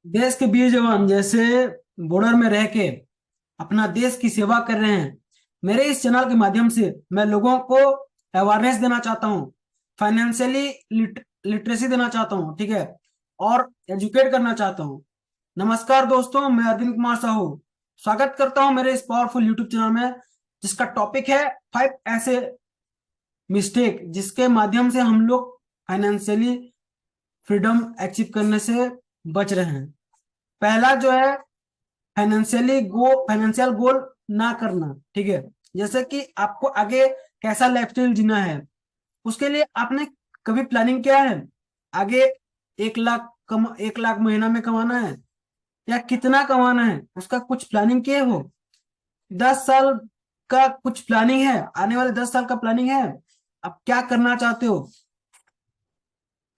देश के वीर जवान जैसे बॉर्डर में रह के अपना देश की सेवा कर रहे हैं। मेरे इस चैनल के माध्यम से मैं लोगों को अवेयरनेस देना चाहता हूँ, फाइनेंशियली लिटरेसी देना चाहता हूँ, ठीक है, और एजुकेट करना चाहता हूँ। नमस्कार दोस्तों, मैं अरविंद कुमार साहू स्वागत करता हूँ मेरे इस पावरफुल यूट्यूब चैनल में, जिसका टॉपिक है 5 ऐसे मिस्टेक जिसके माध्यम से हम लोग फाइनेंशियली फ्रीडम अचीव करने से बच रहे हैं। पहला जो है फाइनेंशियल गोल ना करना, ठीक है। जैसे कि आपको आगे कैसा लाइफस्टाइल जीना है, उसके लिए आपने कभी प्लानिंग किया है? आगे 1 लाख महीना में कमाना है या कितना कमाना है, उसका कुछ प्लानिंग किए हो? 10 साल का कुछ प्लानिंग है? आने वाले 10 साल का प्लानिंग है? आप क्या करना चाहते हो?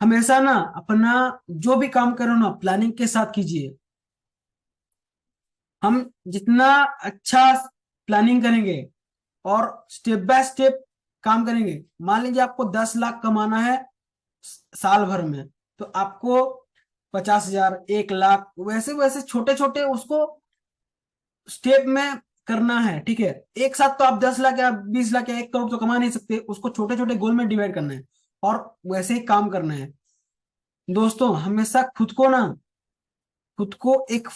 हमेशा ना अपना जो भी काम करो ना प्लानिंग के साथ कीजिए। हम जितना अच्छा प्लानिंग करेंगे और स्टेप बाय स्टेप काम करेंगे, मान लीजिए आपको 10 लाख कमाना है साल भर में, तो आपको 50,000, 1 लाख, वैसे वैसे छोटे छोटे उसको स्टेप में करना है, ठीक है। एक साथ तो आप 10 लाख या 20 लाख या 1 करोड़ तो कमा नहीं सकते, उसको छोटे छोटे गोल में डिवाइड करना है और वैसे ही काम करना है। दोस्तों, हमेशा खुद को एक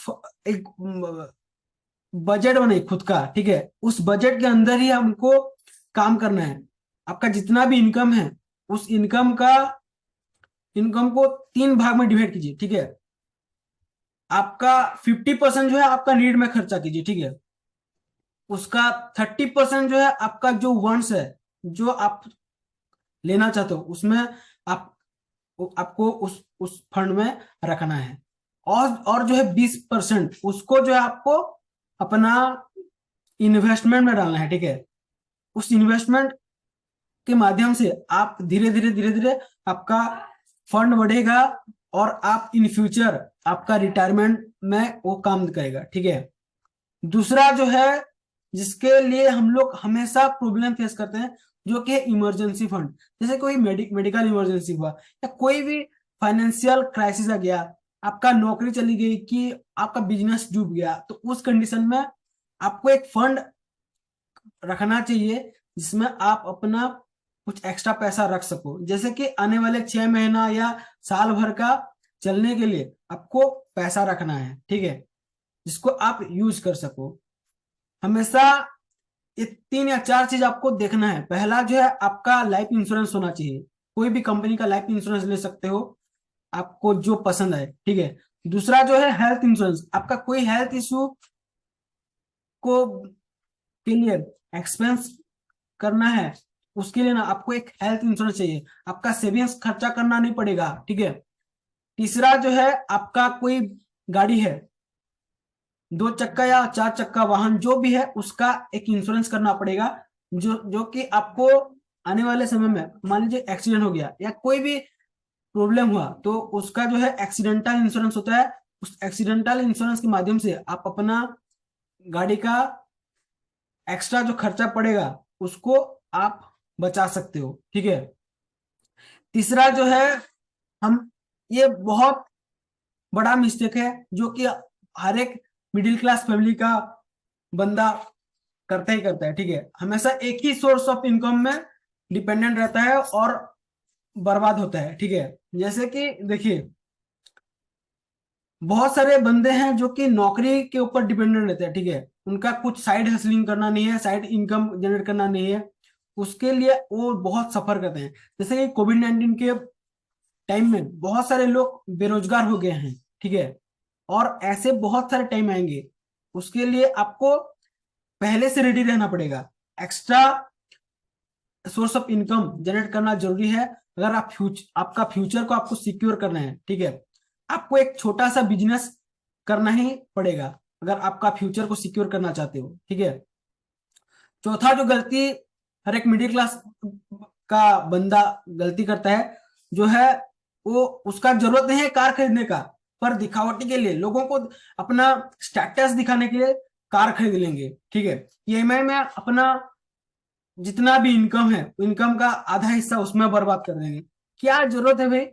बजट बने खुद का, ठीक है। उस बजट के अंदर ही हमको काम करना है। आपका जितना भी इनकम है, उस इनकम को 3 भाग में डिवाइड कीजिए, ठीक है। आपका 50% जो है आपका नीड में खर्चा कीजिए, ठीक है। उसका 30% जो है आपका जो वांट्स है, जो आप लेना चाहते हो, उसमें आप आपको उस फंड में रखना है। और जो है 20% उसको जो है आपको अपना इन्वेस्टमेंट में डालना है, ठीक है। उस इन्वेस्टमेंट के माध्यम से आप धीरे धीरे आपका फंड बढ़ेगा और आप इन फ्यूचर आपका रिटायरमेंट में वो काम करेगा, ठीक है। दूसरा जो है जिसके लिए हम लोग हमेशा प्रॉब्लम फेस करते हैं, जो कि इमरजेंसी फंड। जैसे कोई मेडिकल इमरजेंसी हुआ या कोई भी फाइनेंशियल क्राइसिस आ गया, आपका नौकरी चली गई कि आपका बिजनेस डूब गया, तो उस कंडीशन में आपको एक फंड रखना चाहिए जिसमें आप अपना कुछ एक्स्ट्रा पैसा रख सको। जैसे कि आने वाले 6 महीना या साल भर का चलने के लिए आपको पैसा रखना है, ठीक है, जिसको आप यूज कर सको। हमेशा ये 3 या 4 चीज आपको देखना है। पहला जो है आपका लाइफ इंश्योरेंस होना चाहिए। कोई भी कंपनी का लाइफ इंश्योरेंस ले सकते हो, आपको जो पसंद है, ठीक है। दूसरा जो है हेल्थ इंश्योरेंस। आपका कोई हेल्थ इशू को के लिए एक्सपेंस करना है, उसके लिए ना आपको एक हेल्थ इंश्योरेंस चाहिए। आपका सेविंग्स खर्चा करना नहीं पड़ेगा, ठीक है। तीसरा जो है आपका कोई गाड़ी है, 2 चक्का या 4 चक्का वाहन जो भी है, उसका एक इंश्योरेंस करना पड़ेगा। जो कि आपको आने वाले समय में मान लीजिए एक्सीडेंट हो गया या कोई भी प्रॉब्लम हुआ, तो उसका जो है एक्सीडेंटल इंश्योरेंस होता है। उस एक्सीडेंटल इंश्योरेंस के माध्यम से आप अपना गाड़ी का एक्स्ट्रा जो खर्चा पड़ेगा उसको आप बचा सकते हो, ठीक है। तीसरा जो है हम ये बहुत बड़ा मिस्टेक है जो कि हर एक मिडिल क्लास फैमिली का बंदा करता ही करता है, ठीक है। हमेशा एक ही सोर्स ऑफ इनकम में डिपेंडेंट रहता है और बर्बाद होता है, ठीक है। जैसे कि देखिए, बहुत सारे बंदे हैं जो कि नौकरी के ऊपर डिपेंडेंट रहते हैं, ठीक है। उनका कुछ साइड हसलिंग करना नहीं है, साइड इनकम जनरेट करना नहीं है, उसके लिए वो बहुत सफर करते हैं। जैसे कि कोविड-19 के टाइम में बहुत सारे लोग बेरोजगार हो गए हैं, ठीक है। और ऐसे बहुत सारे टाइम आएंगे, उसके लिए आपको पहले से रेडी रहना पड़ेगा। Extra source of income generate करना जरूरी है अगर आपका फ्यूचर को आपको सिक्योर करना है, ठीक है। आपको एक छोटा सा बिजनेस करना ही पड़ेगा अगर आपका फ्यूचर को सिक्योर करना चाहते हो, ठीक है। चौथा जो गलती हर एक मिडिल क्लास का बंदा गलती करता है, जो है वो उसका जरूरत नहीं है कार खरीदने का, पर दिखावटी के लिए लोगों को अपना स्टेटस दिखाने के लिए कार खरीद लेंगे, ठीक है। ईएमआई में अपना जितना भी इनकम है, इनकम का आधा हिस्सा उसमें बर्बाद कर देंगे। क्या जरूरत है भाई?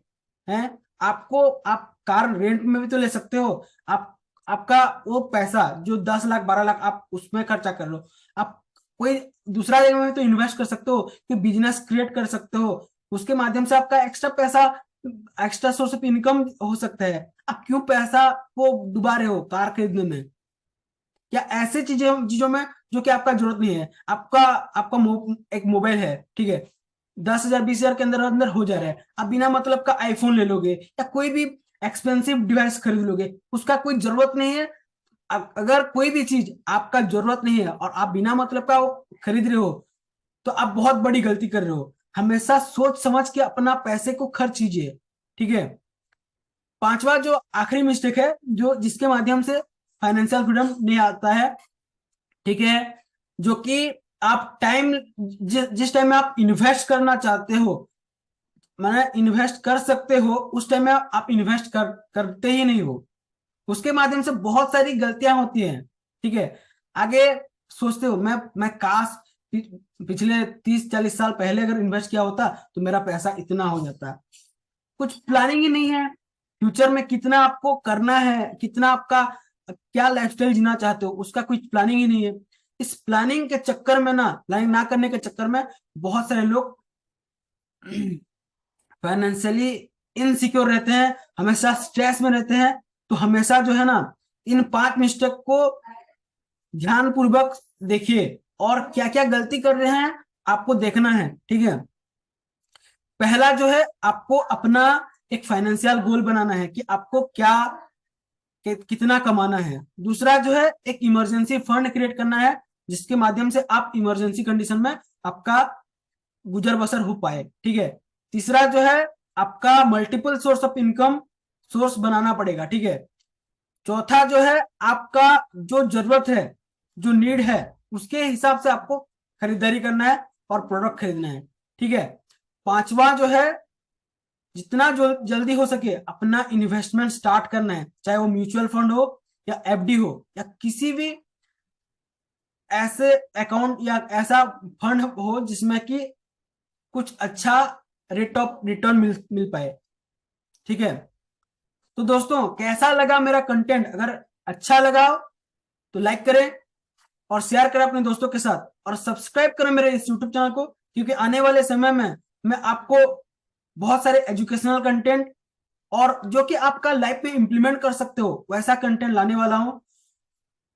है आपको, आप कार रेंट में भी तो ले सकते हो आप। आपका वो पैसा जो 10 लाख 12 लाख आप उसमें खर्चा कर लो, आप कोई दूसरा जगह में भी तो इन्वेस्ट कर सकते हो, कि बिजनेस क्रिएट कर सकते हो, उसके माध्यम से आपका एक्स्ट्रा पैसा, एक्स्ट्रा सोर्स ऑफ इनकम हो सकता है। आप क्यों पैसा को डुबा रहे हो कार खरीदने में या ऐसे चीजें चीजों में जो कि आपका जरूरत नहीं है। आपका आपका एक मोबाइल है, ठीक है, 10,000 20,000 के अंदर अंदर हो जा रहा है, आप बिना मतलब का आईफोन ले लोगे या कोई भी एक्सपेंसिव डिवाइस खरीद लोगे, उसका कोई जरूरत नहीं है। अगर कोई भी चीज आपका जरूरत नहीं है और आप बिना मतलब का वो खरीद रहे हो, तो आप बहुत बड़ी गलती कर रहे हो। हमेशा सोच समझ के अपना पैसे को खर्च कीजिए, ठीक है। पांचवा जो आखिरी मिस्टेक है, जो जिसके माध्यम से फाइनेंशियल फ्रीडम नहीं आता है, ठीक है, जो कि आप टाइम, जिस टाइम में आप इन्वेस्ट करना चाहते हो, माने इन्वेस्ट कर सकते हो, उस टाइम में आप इन्वेस्ट करते ही नहीं हो। उसके माध्यम से बहुत सारी गलतियां होती हैं, ठीक है। आगे सोचते हो मैं काश पिछले 30 40 साल पहले अगर इन्वेस्ट किया होता तो मेरा पैसा इतना हो जाता। कुछ प्लानिंग ही नहीं है फ्यूचर में, कितना आपको करना है, कितना आपका क्या लाइफस्टाइल जीना चाहते हो, उसका कुछ प्लानिंग ही नहीं है। इस प्लानिंग के चक्कर में ना, प्लानिंग ना करने के चक्कर में बहुत सारे लोग फाइनेंशियली इनसिक्योर रहते हैं, हमेशा स्ट्रेस में रहते हैं। तो हमेशा जो है ना, इन 5 मिस्टेक को ध्यानपूर्वक देखिए, और क्या क्या गलती कर रहे हैं आपको देखना है, ठीक है। पहला जो है, आपको अपना एक फाइनेंशियल गोल बनाना है कि आपको क्या कितना कमाना है। दूसरा जो है, एक इमरजेंसी फंड क्रिएट करना है, जिसके माध्यम से आप इमरजेंसी कंडीशन में आपका गुजर बसर हो पाए, ठीक है। तीसरा जो है, आपका multiple source of income source बनाना पड़ेगा, ठीक है। चौथा जो है, आपका जो जरूरत है, जो नीड है, उसके हिसाब से आपको खरीदारी करना है और प्रोडक्ट खरीदना है, ठीक है। पांचवा जो है, जितना जो जल्दी हो सके अपना इन्वेस्टमेंट स्टार्ट करना है, चाहे वो म्यूचुअल फंड हो या एफडी हो या किसी भी ऐसे अकाउंट या ऐसा फंड हो जिसमें कि कुछ अच्छा रेट ऑफ रिटर्न मिल पाए, ठीक है। तो दोस्तों, कैसा लगा मेरा कंटेंट? अगर अच्छा लगा तो लाइक करें और शेयर करें अपने दोस्तों के साथ, और सब्सक्राइब करें मेरे इस यूट्यूब चैनल को, क्योंकि आने वाले समय में मैं आपको बहुत सारे एजुकेशनल कंटेंट और जो कि आपका लाइफ में इंप्लीमेंट कर सकते हो वैसा कंटेंट लाने वाला हूं,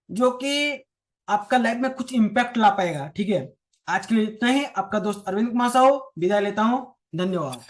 जो कि आपका लाइफ में कुछ इंपैक्ट ला पाएगा, ठीक है। आज के लिए इतना ही। आपका दोस्त अरविंद कुमार साहू विदाई लेता हूं। धन्यवाद।